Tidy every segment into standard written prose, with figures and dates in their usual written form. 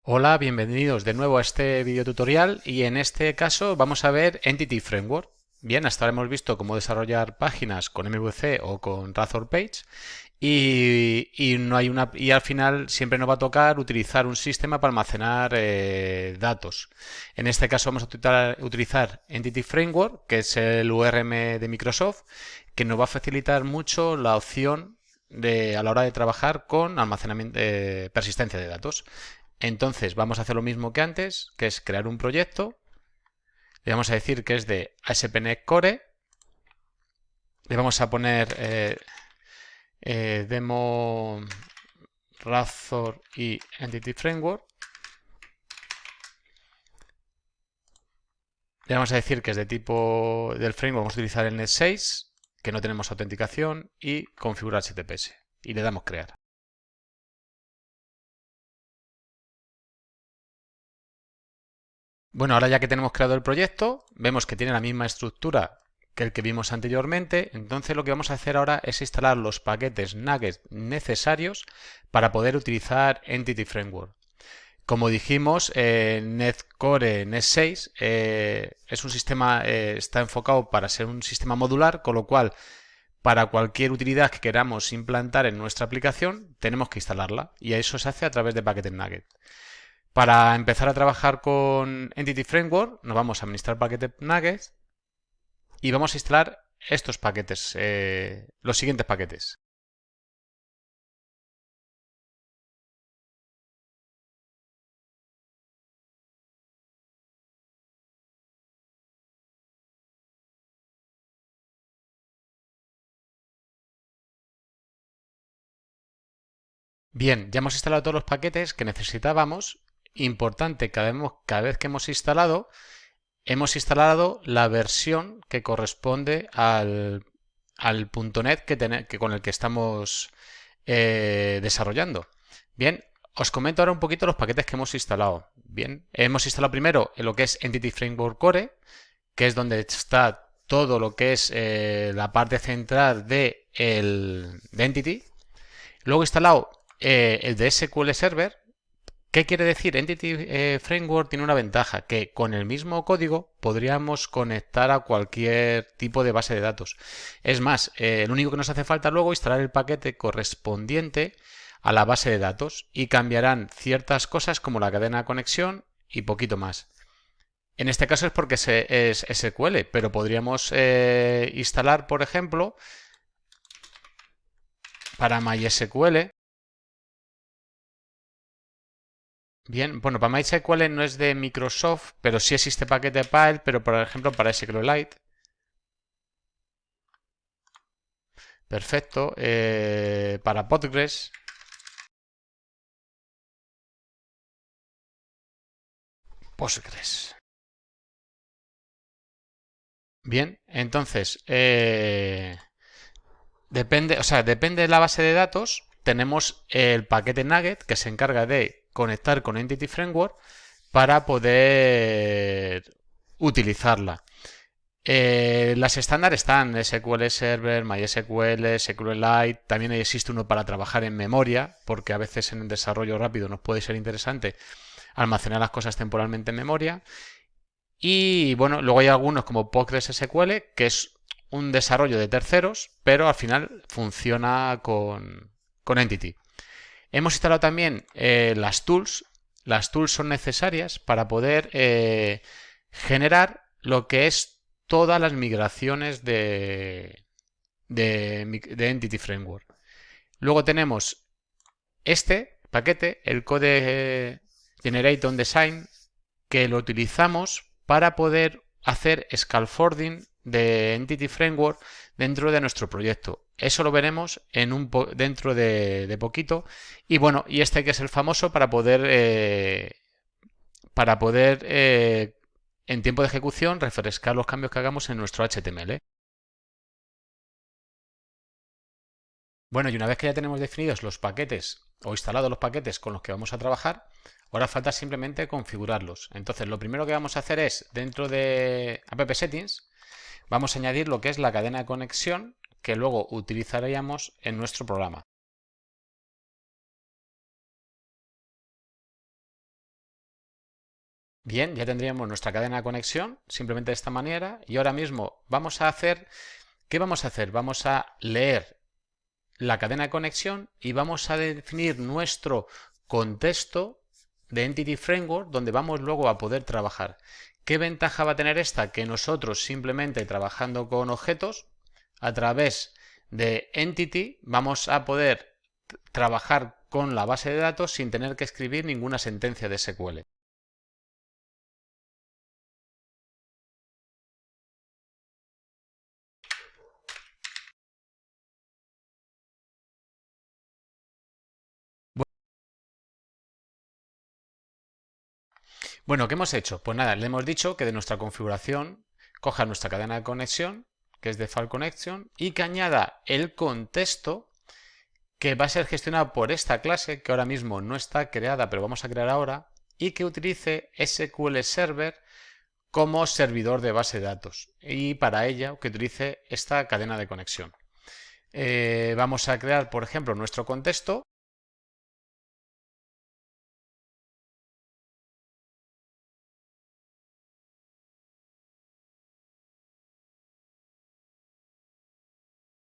Hola, bienvenidos de nuevo a este video tutorial y en este caso vamos a ver Entity Framework. Bien, hasta ahora hemos visto cómo desarrollar páginas con MVC o con Razor Page y no hay y al final siempre nos va a tocar utilizar un sistema para almacenar datos. En este caso vamos a utilizar Entity Framework, que es el URM de Microsoft, que nos va a facilitar mucho la opción a la hora de trabajar con almacenamiento, persistencia de datos. Entonces vamos a hacer lo mismo que antes, que es crear un proyecto. Le vamos a decir que es de ASP.NET Core. Le vamos a poner demo Razor y Entity Framework. Le vamos a decir que es de tipo del framework, vamos a utilizar el Net6, que no tenemos autenticación, y configurar HTTPS. Y le damos crear. Bueno, ahora ya que tenemos creado el proyecto, vemos que tiene la misma estructura que el que vimos anteriormente. Entonces lo que vamos a hacer ahora es instalar los paquetes NuGet necesarios para poder utilizar Entity Framework. Como dijimos, NetCore Net6 es un sistema, está enfocado para ser un sistema modular, con lo cual para cualquier utilidad que queramos implantar en nuestra aplicación tenemos que instalarla y eso se hace a través de paquetes NuGet. Para empezar a trabajar con Entity Framework, nos vamos a administrar paquetes NuGet y vamos a instalar estos paquetes, los siguientes paquetes. Bien, ya hemos instalado todos los paquetes que necesitábamos. Importante, cada vez que hemos instalado la versión que corresponde al .NET con el que estamos desarrollando. Bien, os comento ahora un poquito los paquetes que hemos instalado. Bien, hemos instalado primero en lo que es Entity Framework Core, que es donde está todo lo que es la parte central de Entity. Luego he instalado el de SQL Server. ¿Qué quiere decir? Entity Framework tiene una ventaja, que con el mismo código podríamos conectar a cualquier tipo de base de datos. Es más, lo único que nos hace falta luego es instalar el paquete correspondiente a la base de datos y cambiarán ciertas cosas como la cadena de conexión y poquito más. En este caso es porque es SQL, pero podríamos instalar, por ejemplo, para MySQL. Bien, bueno, para MySQL no es de Microsoft, pero sí existe paquete Pile, pero por ejemplo para SQLite. Perfecto. Para Postgres. Postgres. Bien, entonces, depende de la base de datos. Tenemos el paquete Nugget que se encarga de conectar con Entity Framework para poder utilizarla. Las estándar están SQL Server, MySQL, SQLite. También existe uno para trabajar en memoria, porque a veces en el desarrollo rápido nos puede ser interesante almacenar las cosas temporalmente en memoria. Y bueno, luego hay algunos como PostgreSQL, que es un desarrollo de terceros, pero al final funciona con Entity. Hemos instalado también las tools. Las tools son necesarias para poder generar lo que es todas las migraciones de Entity Framework. Luego tenemos este paquete, el Code Generate on Design, que lo utilizamos para poder hacer scaffolding de Entity Framework dentro de nuestro proyecto. Eso lo veremos dentro de poquito. Y bueno, y este que es el famoso para poder en tiempo de ejecución refrescar los cambios que hagamos en nuestro HTML. Bueno, y una vez que ya tenemos definidos los paquetes o instalados los paquetes con los que vamos a trabajar, ahora falta simplemente configurarlos. Entonces, lo primero que vamos a hacer es, dentro de App Settings, vamos a añadir lo que es la cadena de conexión que luego utilizaríamos en nuestro programa. Bien, ya tendríamos nuestra cadena de conexión simplemente de esta manera y ahora mismo vamos a hacer, ¿qué vamos a hacer? Vamos a leer la cadena de conexión y vamos a definir nuestro contexto de Entity Framework donde vamos luego a poder trabajar. ¿Qué ventaja va a tener esta? Que nosotros simplemente trabajando con objetos a través de Entity vamos a poder trabajar con la base de datos sin tener que escribir ninguna sentencia de SQL. Bueno, ¿qué hemos hecho? Pues nada, le hemos dicho que de nuestra configuración coja nuestra cadena de conexión, que es Default Connection, y que añada el contexto que va a ser gestionado por esta clase, que ahora mismo no está creada, pero vamos a crear ahora, y que utilice SQL Server como servidor de base de datos. Y para ella que utilice esta cadena de conexión. Vamos a crear, por ejemplo, nuestro contexto.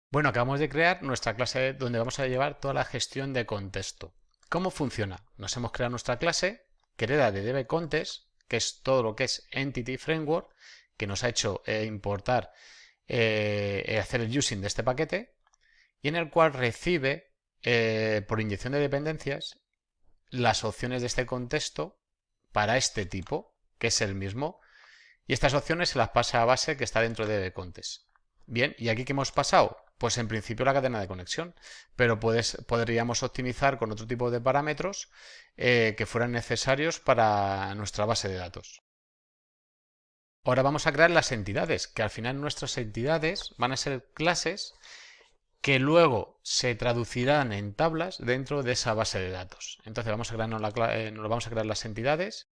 Bueno, acabamos de crear nuestra clase donde vamos a llevar toda la gestión de contexto. ¿Cómo funciona? Nos hemos creado nuestra clase que hereda de DBContest, que es todo lo que es Entity Framework, que nos ha hecho importar, hacer el using de este paquete, y en el cual recibe, por inyección de dependencias, las opciones de este contexto para este tipo, que es el mismo, y estas opciones se las pasa a base que está dentro de DBContest. Bien, ¿y aquí qué hemos pasado? Pues en principio la cadena de conexión, pero podríamos optimizar con otro tipo de parámetros que fueran necesarios para nuestra base de datos. Ahora vamos a crear las entidades, que al final nuestras entidades van a ser clases que luego se traducirán en tablas dentro de esa base de datos. Entonces vamos a vamos a crear las entidades.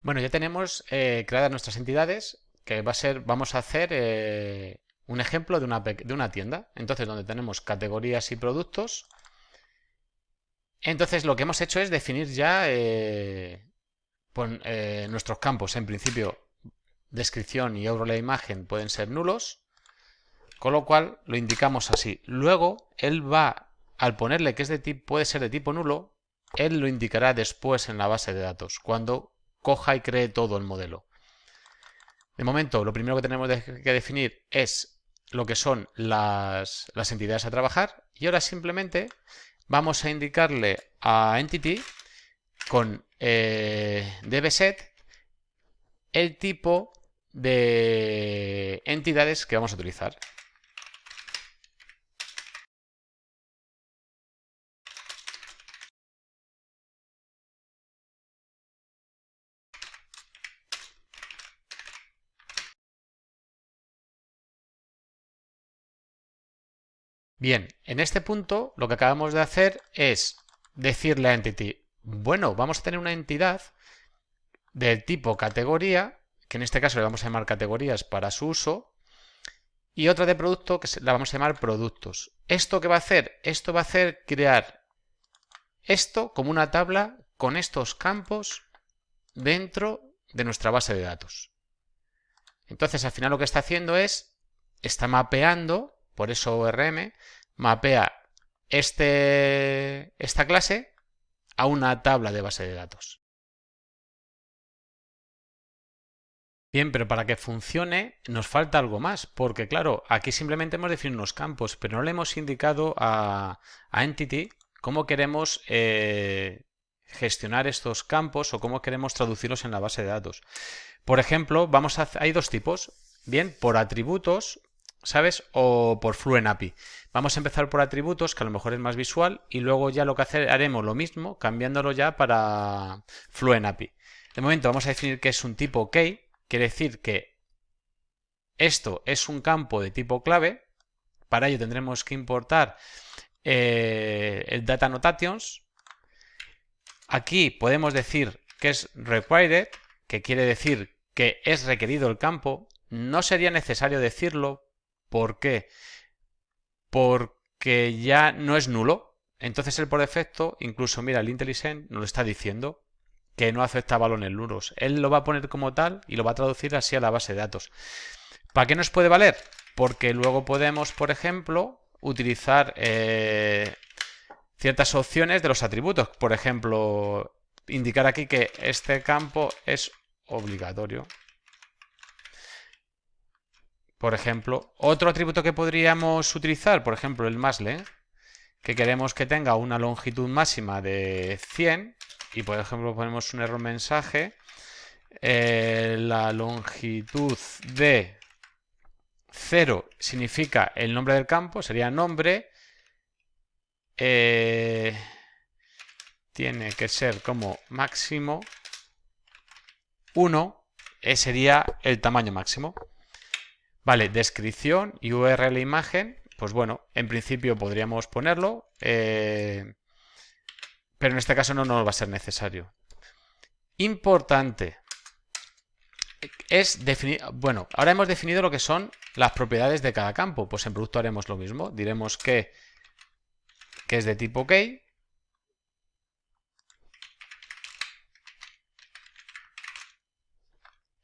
Bueno, ya tenemos creadas nuestras entidades, que vamos a hacer un ejemplo de una tienda. Entonces, donde tenemos categorías y productos. Entonces, lo que hemos hecho es definir ya nuestros campos. En principio, descripción y euro la imagen pueden ser nulos, con lo cual lo indicamos así. Luego, él va, al ponerle que puede ser de tipo nulo, él lo indicará después en la base de datos, cuando coja y cree todo el modelo. De momento, lo primero que tenemos que definir es lo que son las entidades a trabajar, y ahora simplemente vamos a indicarle a Entity con dbset el tipo de entidades que vamos a utilizar. Bien, en este punto lo que acabamos de hacer es decirle a Entity, bueno, vamos a tener una entidad del tipo categoría, que en este caso le vamos a llamar categorías para su uso, y otra de producto que la vamos a llamar productos. ¿Esto qué va a hacer? Esto va a hacer crear esto como una tabla con estos campos dentro de nuestra base de datos. Entonces, al final lo que está haciendo está mapeando, por eso ORM, mapea esta clase a una tabla de base de datos. Bien, pero para que funcione nos falta algo más, porque claro, aquí simplemente hemos definido unos campos, pero no le hemos indicado a Entity cómo queremos gestionar estos campos o cómo queremos traducirlos en la base de datos. Por ejemplo, hay dos tipos. Bien, por atributos ¿sabes? O por Fluent API. Vamos a empezar por atributos, que a lo mejor es más visual, y luego ya lo que haremos lo mismo, cambiándolo ya para Fluent API. De momento vamos a definir que es un tipo key, quiere decir que esto es un campo de tipo clave. Para ello tendremos que importar el data annotations. Aquí podemos decir que es required, que quiere decir que es requerido el campo. No sería necesario decirlo. ¿Por qué? Porque ya no es nulo. Entonces él por defecto, incluso mira, el IntelliSense nos lo está diciendo que no acepta balones nulos. Él lo va a poner como tal y lo va a traducir así a la base de datos. ¿Para qué nos puede valer? Porque luego podemos, por ejemplo, utilizar ciertas opciones de los atributos. Por ejemplo, indicar aquí que este campo es obligatorio. Por ejemplo, otro atributo que podríamos utilizar, por ejemplo, el masle, que queremos que tenga una longitud máxima de 100 y, por ejemplo, ponemos un error mensaje, la longitud de 0 significa el nombre del campo, sería nombre, tiene que ser como máximo 1, sería el tamaño máximo. Vale, descripción y URL imagen, pues bueno, en principio podríamos ponerlo, pero en este caso no nos va a ser necesario. Importante es definir, bueno, ahora hemos definido lo que son las propiedades de cada campo, pues en producto haremos lo mismo, diremos que es de tipo key,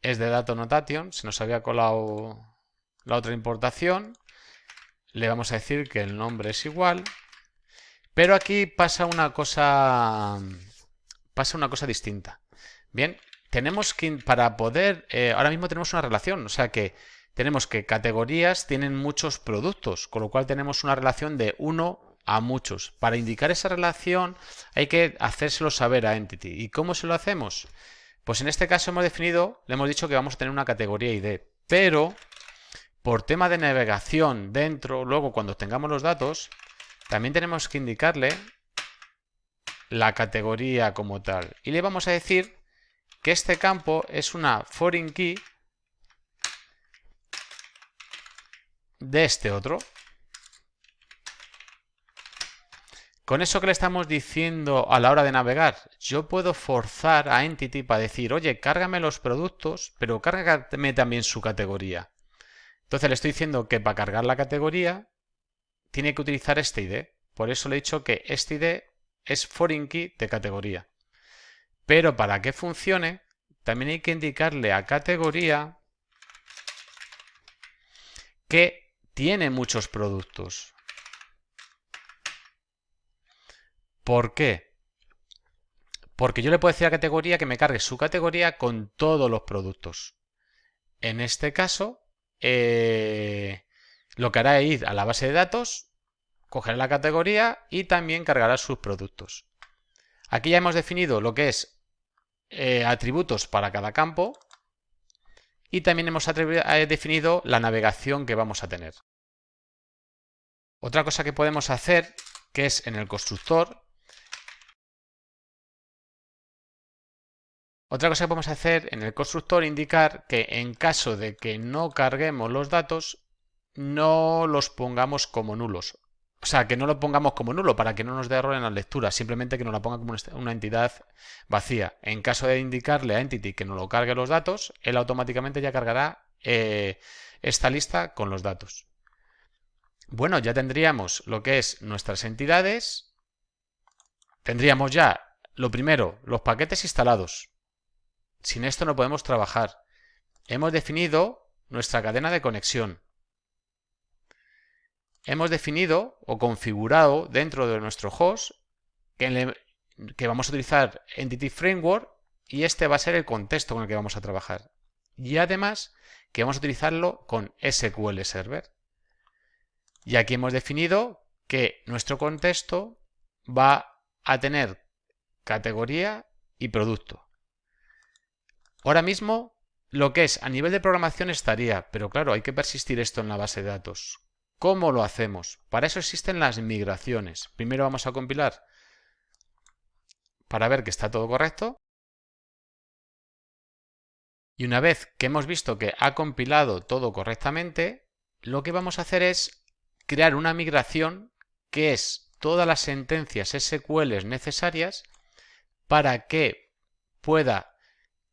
es de data annotation, se nos había colado la otra importación, le vamos a decir que el nombre es igual, pero aquí pasa una cosa distinta. Bien, tenemos que, para poder, ahora mismo tenemos una relación, o sea que tenemos que categorías tienen muchos productos, con lo cual tenemos una relación de 1 a muchos. Para indicar esa relación hay que hacérselo saber a Entity. ¿Y cómo se lo hacemos? Pues en este caso le hemos dicho que vamos a tener una categoría ID, pero por tema de navegación dentro, luego cuando tengamos los datos, también tenemos que indicarle la categoría como tal. Y le vamos a decir que este campo es una foreign key de este otro. Con eso que le estamos diciendo a la hora de navegar, yo puedo forzar a Entity para decir, oye, cárgame los productos, pero cárgame también su categoría. Entonces le estoy diciendo que para cargar la categoría tiene que utilizar este ID. Por eso le he dicho que este ID es foreign key de categoría. Pero para que funcione, también hay que indicarle a categoría que tiene muchos productos. ¿Por qué? Porque yo le puedo decir a categoría que me cargue su categoría con todos los productos. En este caso, lo que hará es ir a la base de datos, cogerá la categoría y también cargará sus productos. Aquí ya hemos definido lo que es atributos para cada campo y también hemos definido la navegación que vamos a tener. Otra cosa que podemos hacer, que es en el constructor, indicar que en caso de que no carguemos los datos, no los pongamos como nulos. O sea, que no lo pongamos como nulo para que no nos dé error en las lecturas, simplemente que nos la ponga como una entidad vacía. En caso de indicarle a Entity que no lo cargue los datos, él automáticamente ya cargará esta lista con los datos. Bueno, ya tendríamos lo que es nuestras entidades. Tendríamos ya, lo primero, los paquetes instalados. Sin esto no podemos trabajar. Hemos definido nuestra cadena de conexión. Hemos definido o configurado dentro de nuestro host que vamos a utilizar Entity Framework y este va a ser el contexto con el que vamos a trabajar. Y además que vamos a utilizarlo con SQL Server. Y aquí hemos definido que nuestro contexto va a tener categoría y producto. Ahora mismo lo que es a nivel de programación estaría, pero claro, hay que persistir esto en la base de datos. ¿Cómo lo hacemos? Para eso existen las migraciones. Primero vamos a compilar para ver que está todo correcto. Y una vez que hemos visto que ha compilado todo correctamente, lo que vamos a hacer es crear una migración que es todas las sentencias SQL necesarias para que pueda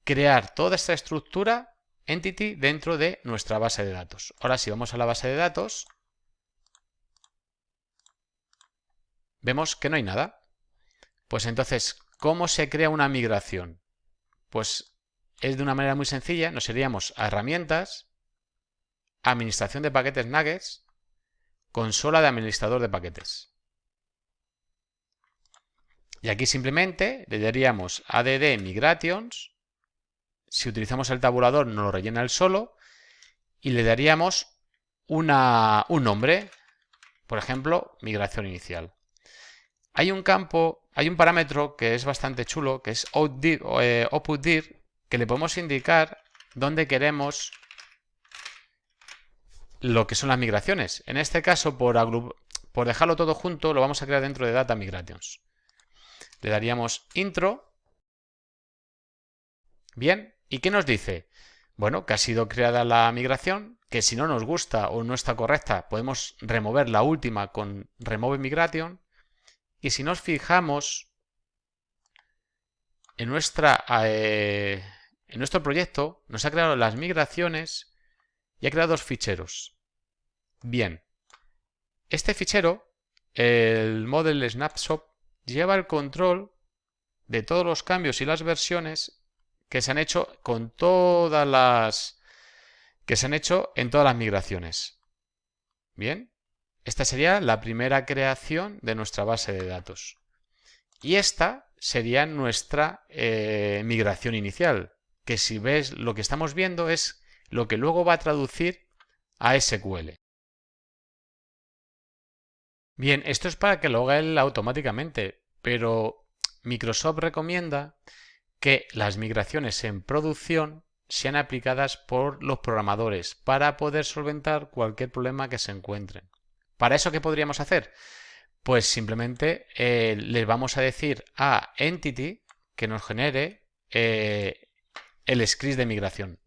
crear toda esta estructura entity dentro de nuestra base de datos. Ahora si vamos a la base de datos, vemos que no hay nada. Pues entonces, ¿cómo se crea una migración? Pues es de una manera muy sencilla. Nos iríamos a herramientas, administración de paquetes nuggets, consola de administrador de paquetes. Y aquí simplemente le daríamos add migrations. Si utilizamos el tabulador nos lo rellena él solo. Y le daríamos un nombre. Por ejemplo, migración inicial. Hay un campo, hay un parámetro que es bastante chulo, que es outputDir, que le podemos indicar dónde queremos lo que son las migraciones. En este caso, por dejarlo todo junto, lo vamos a crear dentro de Data Migrations. Le daríamos intro. Bien, ¿y qué nos dice? Bueno, que ha sido creada la migración, que si no nos gusta o no está correcta, podemos remover la última con remove migration. Y si nos fijamos en nuestro proyecto, nos ha creado las migraciones y ha creado dos ficheros. Bien, este fichero, el model snapshot, lleva el control de todos los cambios y las versiones que se han hecho con todas las que se han hecho en todas las migraciones. Bien, esta sería la primera creación de nuestra base de datos. Y esta sería nuestra migración inicial, que si ves lo que estamos viendo es lo que luego va a traducir a SQL. Bien, esto es para que lo haga él automáticamente, pero Microsoft recomienda que las migraciones en producción sean aplicadas por los programadores para poder solventar cualquier problema que se encuentren. ¿Para eso qué podríamos hacer? Pues simplemente les vamos a decir a Entity que nos genere el script de migración.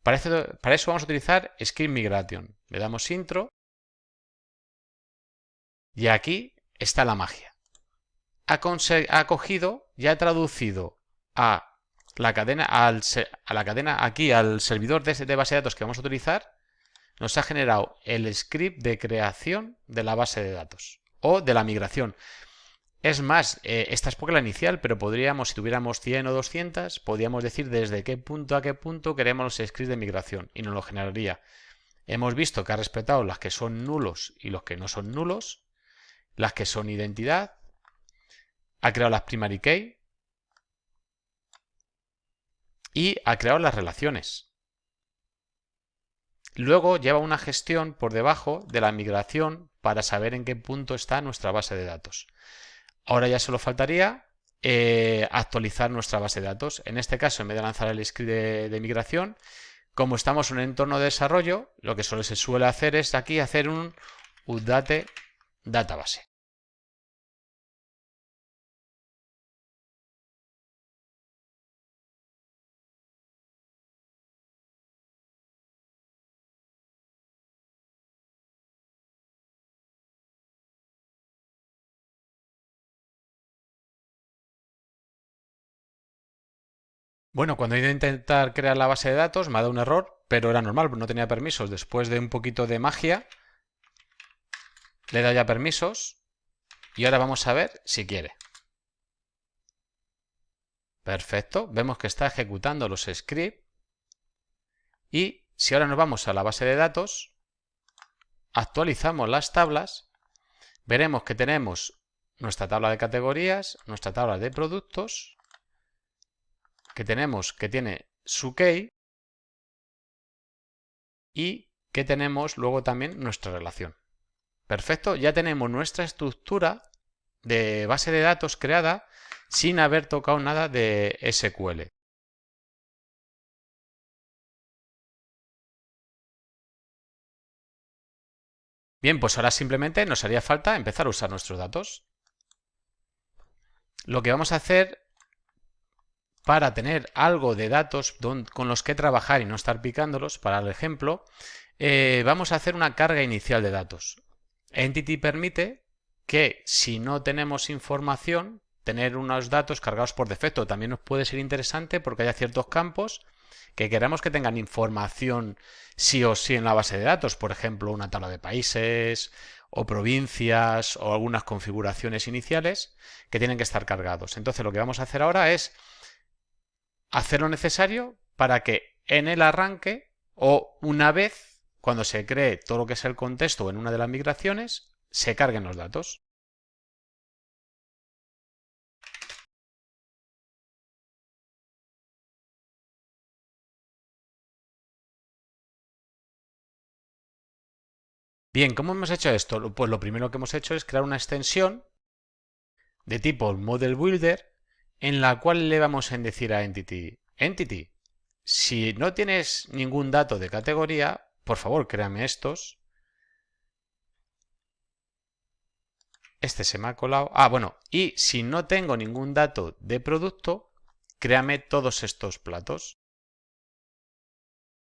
Para eso vamos a utilizar script migration. Le damos intro y aquí está la magia. Ha cogido y ha traducido a la cadena, aquí al servidor de base de datos que vamos a utilizar, nos ha generado el script de creación de la base de datos o de la migración. Es más, esta es porque la inicial, pero podríamos, si tuviéramos 100 o 200, podríamos decir desde qué punto a qué punto queremos los scripts de migración y nos lo generaría. Hemos visto que ha respetado las que son nulos y los que no son nulos, las que son identidad, ha creado las primary key y ha creado las relaciones. Luego lleva una gestión por debajo de la migración para saber en qué punto está nuestra base de datos. Ahora ya solo faltaría actualizar nuestra base de datos. En este caso, en vez de lanzar el script de migración, como estamos en un entorno de desarrollo, lo que solo se suele hacer es aquí hacer un update database. Bueno, cuando he ido a intentar crear la base de datos me ha dado un error, pero era normal, no tenía permisos. Después de un poquito de magia, le he dado ya permisos y ahora vamos a ver si quiere. Perfecto, vemos que está ejecutando los scripts y si ahora nos vamos a la base de datos, actualizamos las tablas, veremos que tenemos nuestra tabla de categorías, nuestra tabla de productos, que tenemos que tiene su key y que tenemos luego también nuestra relación. Perfecto, ya tenemos nuestra estructura de base de datos creada sin haber tocado nada de SQL. Bien, pues ahora simplemente nos haría falta empezar a usar nuestros datos. Lo que vamos a hacer para tener algo de datos con los que trabajar y no estar picándolos, para el ejemplo, vamos a hacer una carga inicial de datos. Entity permite que si no tenemos información, tener unos datos cargados por defecto también nos puede ser interesante porque haya ciertos campos que queramos que tengan información sí o sí en la base de datos, por ejemplo, una tabla de países o provincias o algunas configuraciones iniciales que tienen que estar cargados. Entonces lo que vamos a hacer ahora es hacer lo necesario para que en el arranque o una vez cuando se cree todo lo que es el contexto en una de las migraciones, se carguen los datos. Bien, ¿cómo hemos hecho esto? Pues lo primero que hemos hecho es crear una extensión de tipo Model Builder en la cual le vamos a decir a Entity, si no tienes ningún dato de categoría, por favor, créame estos. Este se me ha colado. Ah, bueno, y si no tengo ningún dato de producto, créame todos estos platos.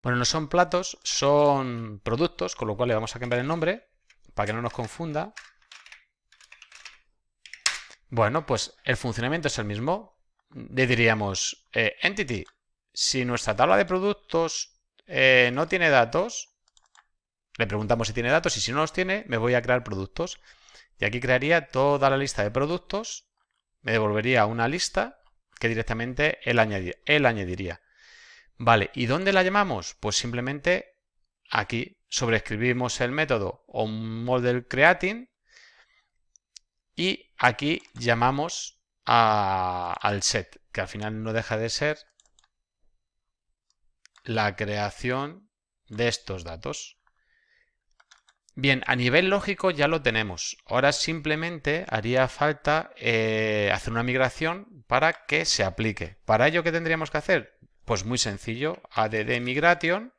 Bueno, no son platos, son productos, con lo cual le vamos a cambiar el nombre para que no nos confunda. Bueno, pues el funcionamiento es el mismo. Le diríamos, Entity, si nuestra tabla de productos no tiene datos, le preguntamos si tiene datos y si no los tiene, me voy a crear productos. Y aquí crearía toda la lista de productos, me devolvería una lista que directamente él añadiría. Vale, ¿y dónde la llamamos? Pues simplemente aquí sobreescribimos el método onModelCreating y aquí llamamos al set, que al final no deja de ser la creación de estos datos. Bien, a nivel lógico ya lo tenemos. Ahora simplemente haría falta hacer una migración para que se aplique. ¿Para ello qué tendríamos que hacer? Pues muy sencillo, add migration,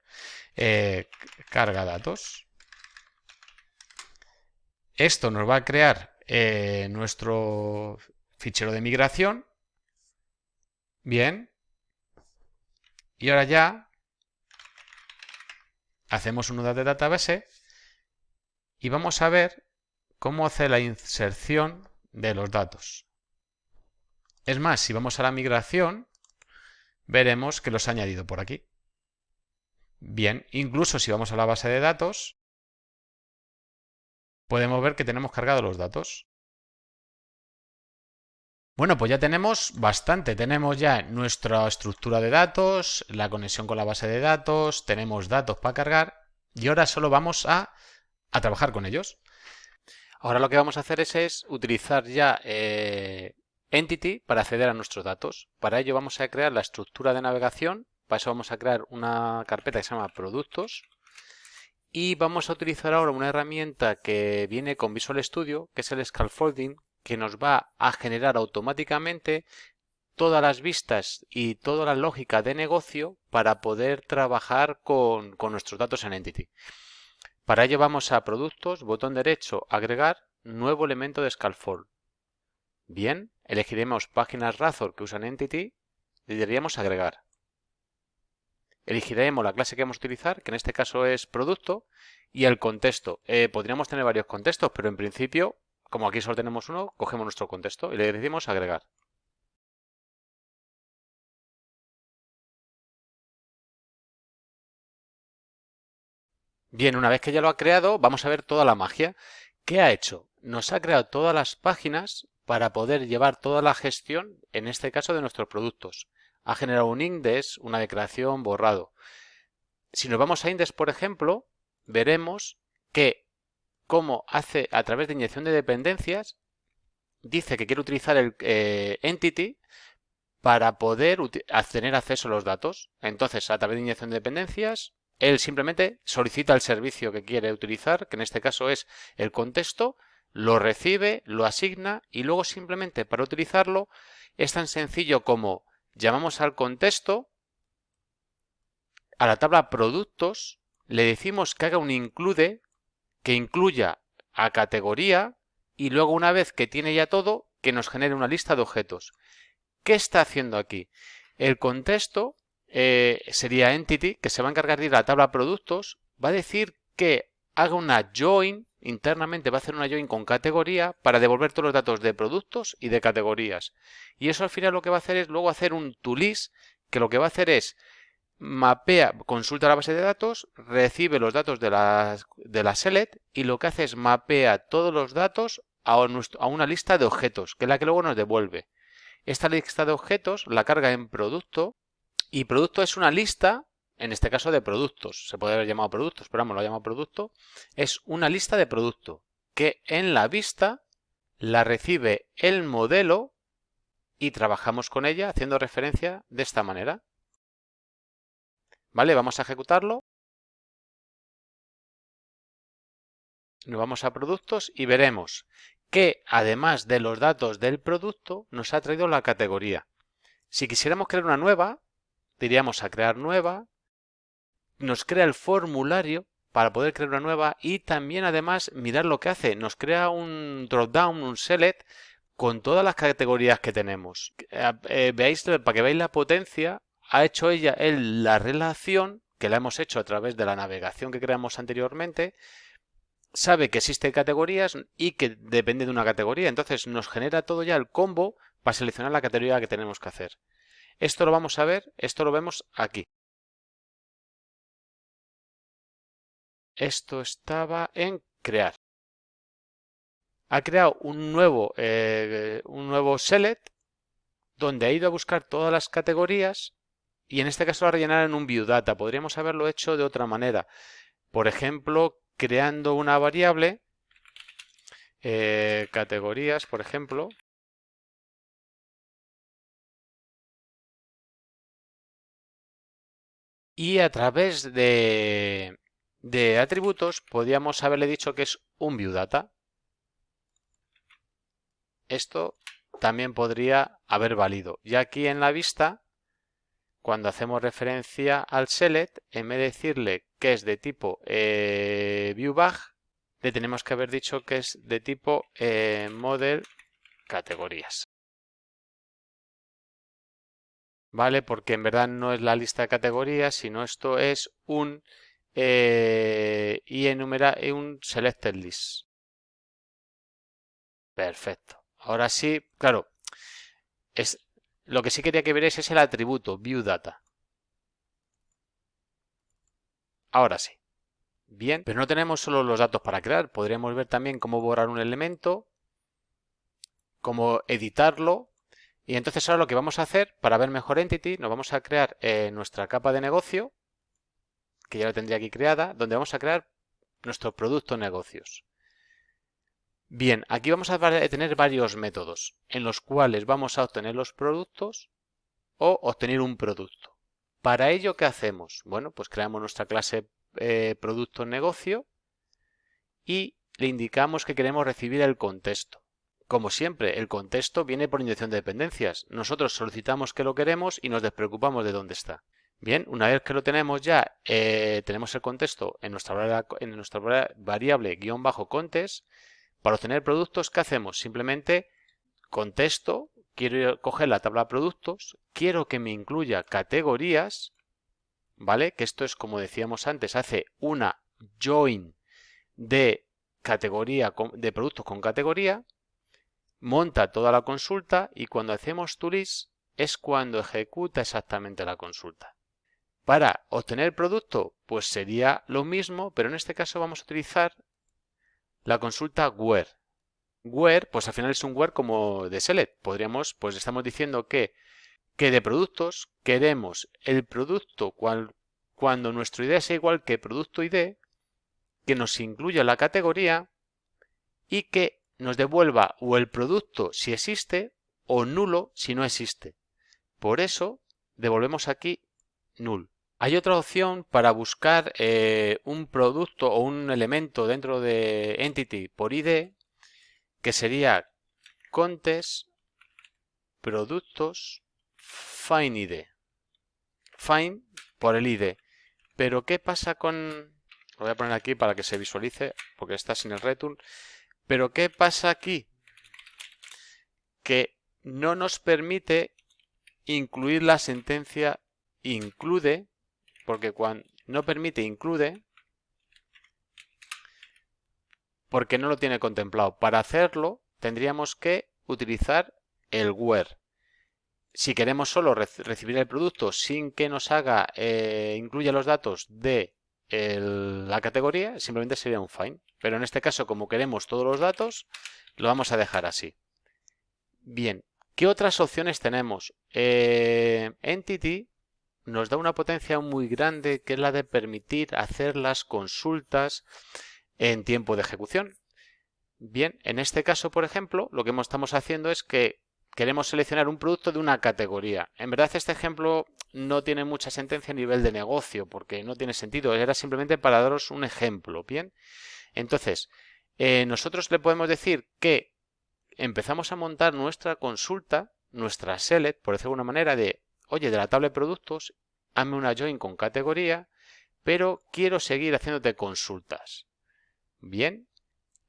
carga datos. Esto nos va a crear nuestro fichero de migración. Bien. Y ahora ya hacemos un nudo de database y vamos a ver cómo hace la inserción de los datos. Es más, si vamos a la migración, veremos que los ha añadido por aquí. Bien, incluso si vamos a la base de datos, podemos ver que tenemos cargados los datos. Bueno, pues ya tenemos bastante. Tenemos ya nuestra estructura de datos, la conexión con la base de datos, tenemos datos para cargar y ahora solo vamos a trabajar con ellos. Ahora lo que vamos a hacer es utilizar ya Entity para acceder a nuestros datos. Para ello vamos a crear la estructura de navegación. Para eso vamos a crear una carpeta que se llama Productos. Y vamos a utilizar ahora una herramienta que viene con Visual Studio, que es el Scaffolding, que nos va a generar automáticamente todas las vistas y toda la lógica de negocio para poder trabajar con nuestros datos en Entity. Para ello vamos a Productos, botón derecho, Agregar, nuevo elemento de Scaffold. Bien, elegiremos páginas Razor que usan Entity, le diríamos Agregar. Elegiremos la clase que vamos a utilizar, que en este caso es Producto, y el contexto. Podríamos tener varios contextos, pero en principio, como aquí solo tenemos uno, cogemos nuestro contexto y le decimos Agregar. Bien, una vez que ya lo ha creado, vamos a ver toda la magia. ¿Qué ha hecho? Nos ha creado todas las páginas para poder llevar toda la gestión, en este caso, de nuestros productos. Ha generado un index, una declaración, borrado. Si nos vamos a index, por ejemplo, veremos que cómo hace a través de inyección de dependencias, dice que quiere utilizar el entity para poder tener acceso a los datos. Entonces, a través de inyección de dependencias, él simplemente solicita el servicio que quiere utilizar, que en este caso es el contexto, lo recibe, lo asigna y luego simplemente para utilizarlo es tan sencillo como llamamos al contexto, a la tabla productos, le decimos que haga un include que incluya a categoría y luego una vez que tiene ya todo, que nos genere una lista de objetos. ¿Qué está haciendo aquí? El contexto sería entity, que se va a encargar de ir a la tabla productos, va a decir que haga una join, internamente va a hacer una join con categoría para devolver todos los datos de productos y de categorías. Y eso al final lo que va a hacer es luego hacer un toList, que lo que va a hacer es mapea, consulta la base de datos, recibe los datos de la select y lo que hace es mapea todos los datos a una lista de objetos, que es la que luego nos devuelve. Esta lista de objetos la carga en producto y producto es una lista, en este caso de productos, se puede haber llamado productos, pero vamos, lo llamo producto, es una lista de producto que en la vista la recibe el modelo y trabajamos con ella haciendo referencia de esta manera. ¿Vale? Vamos a ejecutarlo. Nos vamos a productos y veremos que además de los datos del producto nos ha traído la categoría. Si quisiéramos crear una nueva, diríamos a crear nueva, nos crea el formulario para poder crear una nueva y también además mirar lo que hace, nos crea un dropdown, un select con todas las categorías que tenemos. Veáis, para que veáis la potencia, ha hecho él la relación que la hemos hecho a través de la navegación que creamos anteriormente, sabe que existen categorías y que depende de una categoría, entonces nos genera todo ya el combo para seleccionar la categoría que tenemos que hacer. Esto lo vamos a ver, esto lo vemos aquí. Esto estaba en crear. Ha creado un nuevo select donde ha ido a buscar todas las categorías y en este caso lo ha rellenado en un viewData. Podríamos haberlo hecho de otra manera. Por ejemplo, creando una variable, categorías, por ejemplo. Y a través de atributos podríamos haberle dicho que es un viewData. Esto también podría haber valido. Y aquí en la vista, cuando hacemos referencia al select, en vez de decirle que es de tipo viewBag, le tenemos que haber dicho que es de tipo model categorías. ¿Vale? Porque en verdad no es la lista de categorías, sino esto es un un selected list. Perfecto. Ahora sí, claro, lo que sí quería que veáis es el atributo viewData. Ahora sí. Bien, pero no tenemos solo los datos para crear. Podríamos ver también cómo borrar un elemento, cómo editarlo. Y entonces ahora lo que vamos a hacer, para ver mejor Entity, nos vamos a crear nuestra capa de negocio, que ya la tendría aquí creada, donde vamos a crear nuestro producto negocios. Bien, aquí vamos a tener varios métodos en los cuales vamos a obtener los productos o obtener un producto. Para ello, ¿qué hacemos? Bueno, pues creamos nuestra clase producto negocio y le indicamos que queremos recibir el contexto. Como siempre, el contexto viene por inyección de dependencias. Nosotros solicitamos que lo queremos y nos despreocupamos de dónde está. Bien, una vez que lo tenemos ya, tenemos el contexto en nuestra variable _context. Para obtener productos, ¿qué hacemos? Simplemente contexto, quiero coger la tabla de productos, quiero que me incluya categorías, ¿vale? Que esto es, como decíamos antes, hace una join de categoría de productos con categoría, monta toda la consulta y cuando hacemos toList es cuando ejecuta exactamente la consulta. Para obtener producto, pues sería lo mismo, pero en este caso vamos a utilizar la consulta where. Where, pues al final es un where como de select. Podríamos, pues estamos diciendo que de productos queremos el producto cuando nuestro ID sea igual que producto ID, que nos incluya la categoría y que nos devuelva o el producto si existe o nulo si no existe. Por eso devolvemos aquí null. Hay otra opción para buscar un producto o un elemento dentro de Entity por ID, que sería context productos find ID. Find por el ID. Pero ¿qué pasa con Lo voy a poner aquí para que se visualice, porque está sin el return. Pero ¿qué pasa aquí? Que no nos permite incluir la sentencia include, porque cuando no permite include, porque no lo tiene contemplado. Para hacerlo tendríamos que utilizar el where. Si queremos solo recibir el producto sin que nos haga incluya los datos de la categoría, simplemente sería un find. Pero en este caso, como queremos todos los datos, lo vamos a dejar así. Bien, ¿qué otras opciones tenemos? Entity nos da una potencia muy grande, que es la de permitir hacer las consultas en tiempo de ejecución. Bien, en este caso, por ejemplo, lo que estamos haciendo es que queremos seleccionar un producto de una categoría. En verdad, este ejemplo no tiene mucha sentencia a nivel de negocio, porque no tiene sentido. Era simplemente para daros un ejemplo, ¿bien? Entonces, nosotros le podemos decir que empezamos a montar nuestra consulta, nuestra select, por decirlo de una manera, de, oye, de la tabla de productos, hazme una join con categoría, pero quiero seguir haciéndote consultas. Bien,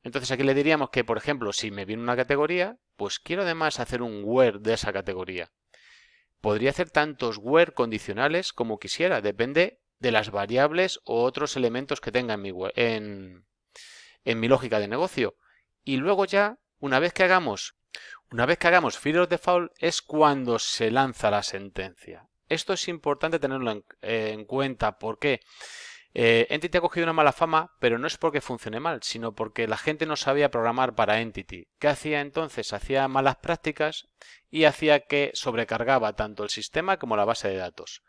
entonces aquí le diríamos que, por ejemplo, si me viene una categoría, pues quiero además hacer un where de esa categoría. Podría hacer tantos where condicionales como quisiera, depende de las variables o otros elementos que tenga en mi lógica de negocio. Y luego ya, una vez que hagamos fear of default, es cuando se lanza la sentencia. Esto es importante tenerlo en cuenta. ¿Por qué? Entity ha cogido una mala fama, pero no es porque funcione mal, sino porque la gente no sabía programar para Entity. ¿Qué hacía entonces? Hacía malas prácticas y hacía que sobrecargaba tanto el sistema como la base de datos.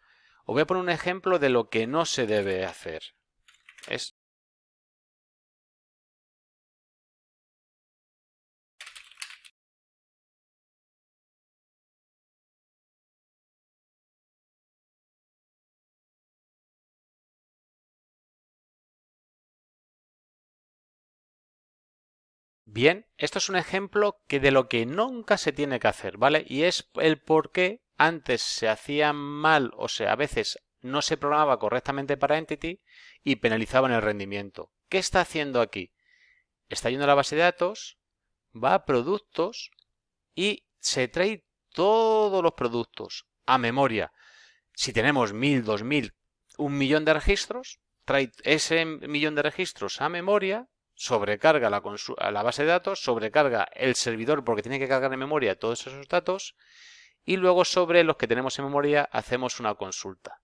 Os voy a poner un ejemplo de lo que no se debe hacer. Bien, esto es un ejemplo de lo que nunca se tiene que hacer, ¿vale? Y es el por qué antes se hacía mal, o sea, a veces no se programaba correctamente para Entity y penalizaban el rendimiento. ¿Qué está haciendo aquí? Está yendo a la base de datos, va a productos y se trae todos los productos a memoria. Si tenemos 1000, 2000, 1.000.000 de registros, trae ese 1.000.000 de registros a memoria, sobrecarga a la base de datos, sobrecarga el servidor porque tiene que cargar en memoria todos esos datos y luego sobre los que tenemos en memoria hacemos una consulta.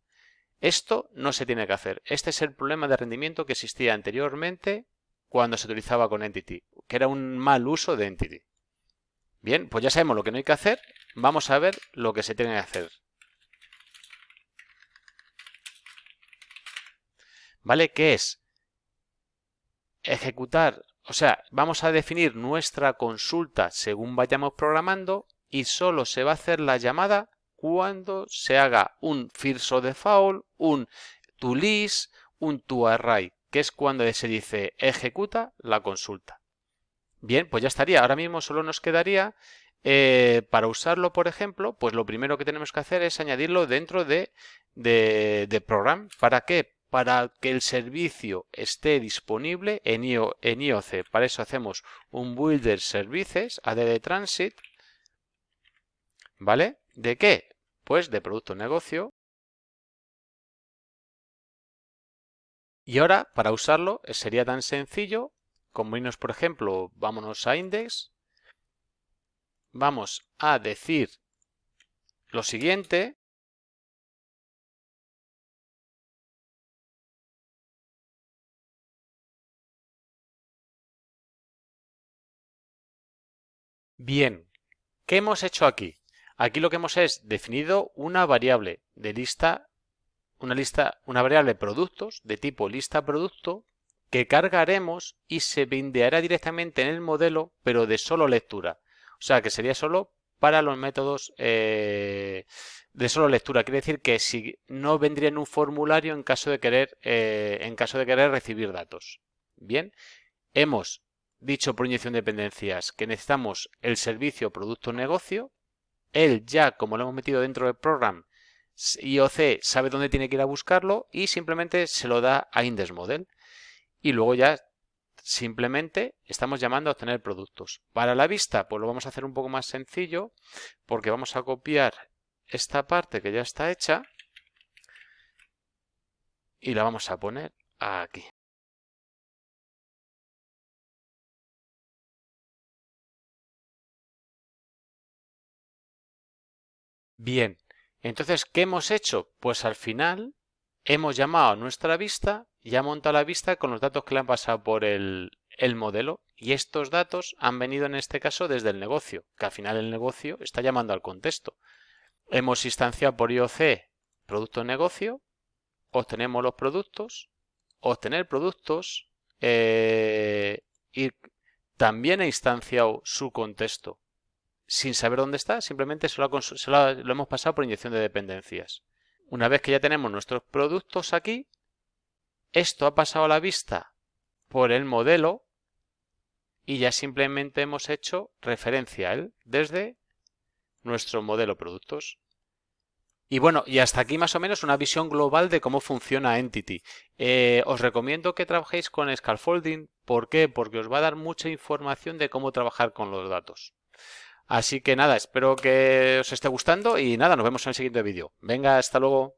Esto no se tiene que hacer. Este es el problema de rendimiento que existía anteriormente cuando se utilizaba con Entity, que era un mal uso de Entity. Bien, pues ya sabemos lo que no hay que hacer. Vamos a ver lo que se tiene que hacer. ¿Vale? ¿Qué es? Ejecutar, o sea, vamos a definir nuestra consulta según vayamos programando y solo se va a hacer la llamada cuando se haga un first of default, un toList, un toArray, que es cuando se dice ejecuta la consulta. Bien, pues ya estaría. Ahora mismo solo nos quedaría para usarlo, por ejemplo, pues lo primero que tenemos que hacer es añadirlo dentro de program. ¿Para qué? Para que el servicio esté disponible en IOC. Para eso hacemos un builder services add transit. ¿Vale? ¿De qué? Pues de producto negocio. Y ahora, para usarlo, sería tan sencillo como irnos, por ejemplo, vámonos a index. Vamos a decir lo siguiente. Bien, ¿qué hemos hecho aquí? Aquí lo que hemos es definido una variable de lista, una variable productos de tipo lista producto que cargaremos y se bindeará directamente en el modelo, pero de solo lectura. O sea, que sería solo para los métodos de solo lectura. Quiere decir que si no vendría en un formulario en caso de querer recibir datos. Bien, hemos dicho por inyección de dependencias que necesitamos el servicio producto negocio. Él ya, como lo hemos metido dentro del program, IOC sabe dónde tiene que ir a buscarlo y simplemente se lo da a IndexModel. y luego ya simplemente estamos llamando a obtener productos. Para la vista, pues lo vamos a hacer un poco más sencillo porque vamos a copiar esta parte que ya está hecha y la vamos a poner aquí. Bien, entonces, ¿qué hemos hecho? Pues al final hemos llamado a nuestra vista y ha montado la vista con los datos que le han pasado por el modelo. Y estos datos han venido en este caso desde el negocio, que al final el negocio está llamando al contexto. Hemos instanciado por IOC producto negocio, obtenemos los productos, obtener productos y también he instanciado su contexto. Sin saber dónde está, simplemente lo hemos pasado por inyección de dependencias. Una vez que ya tenemos nuestros productos aquí, esto ha pasado a la vista por el modelo y ya simplemente hemos hecho referencia a él desde nuestro modelo productos. Y bueno, y hasta aquí más o menos una visión global de cómo funciona Entity. Os recomiendo que trabajéis con Scaffolding. ¿Por qué? Porque os va a dar mucha información de cómo trabajar con los datos. Así que nada, espero que os esté gustando y nada, nos vemos en el siguiente vídeo. Venga, hasta luego.